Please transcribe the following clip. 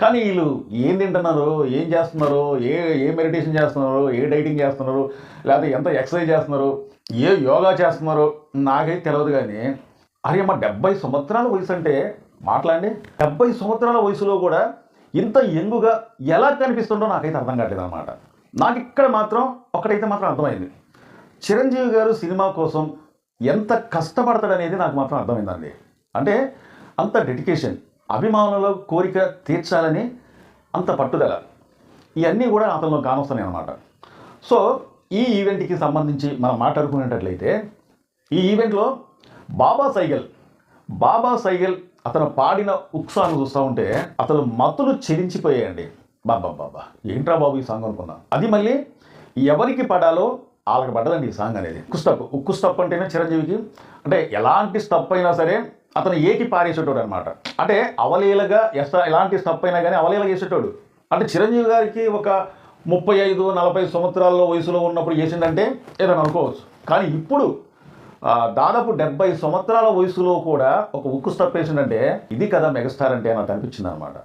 కానీ వీళ్ళు ఏం తింటున్నారు, ఏం చేస్తున్నారు, ఏ ఏ మెడిటేషన్ చేస్తున్నారు, ఏ డైటింగ్ చేస్తున్నారు, లేకపోతే ఎంత ఎక్సర్సైజ్ చేస్తున్నారు, ఏ యోగా చేస్తున్నారు నాకైతే తెలియదు. కానీ అరే మా 70 సంవత్సరాల వయసు అంటే మాట్లాడండి. 70 సంవత్సరాల వయసులో కూడా ఇంత యంగుగా ఎలా కనిపిస్తుండో నాకైతే అర్థం కావట్లేదు అనమాట. నాకు ఇక్కడ మాత్రం ఒకటైతే మాత్రం అర్థమైంది, చిరంజీవి గారు సినిమా కోసం ఎంత కష్టపడతాడనేది నాకు మాత్రం అర్థమైందండి. అంటే అంత డెడికేషన్, అభిమానుల కోరిక తీర్చాలని అంత పట్టుదల, ఇవన్నీ కూడా అతనిలో కానొస్తున్నాయి అన్నమాట. సో ఈ ఈవెంట్కి సంబంధించి మనం మాట్లాడుకునేటట్లయితే ఈ ఈవెంట్లో బాబా సైగల్ అతను పాడిన ఉత్సాహం చూస్తూ ఉంటే అతను మత్తులు చెలించిపోయాయండి. బాబా ఏంట్రా బాబు ఈ సాంగ్ అనుకున్నా. అది మళ్ళీ ఎవరికి పడాలో వాళ్ళకి పడ్డదండి ఈ సాంగ్ అనేది. ఉక్కు స్టప్ అంటేనే చిరంజీవికి అంటే ఎలాంటి స్టప్ అయినా సరే అతను ఏకి పారేసేటోడు అనమాట. అంటే అవలీలగా ఎలాంటి స్టప్ అయినా కానీ అవలీలగా వేసేటోడు. అంటే చిరంజీవి గారికి ఒక 35-40 సంవత్సరాల వయసులో ఉన్నప్పుడు చేసిందంటే ఏదైనా అనుకోవచ్చు. కానీ ఇప్పుడు దాదాపు 70 సంవత్సరాల వయసులో కూడా ఒక ఉక్కు స్టప్ వేసిందంటే ఇది కదా మెగాస్టార్ అంటే నాకు అనిపించింది అనమాట.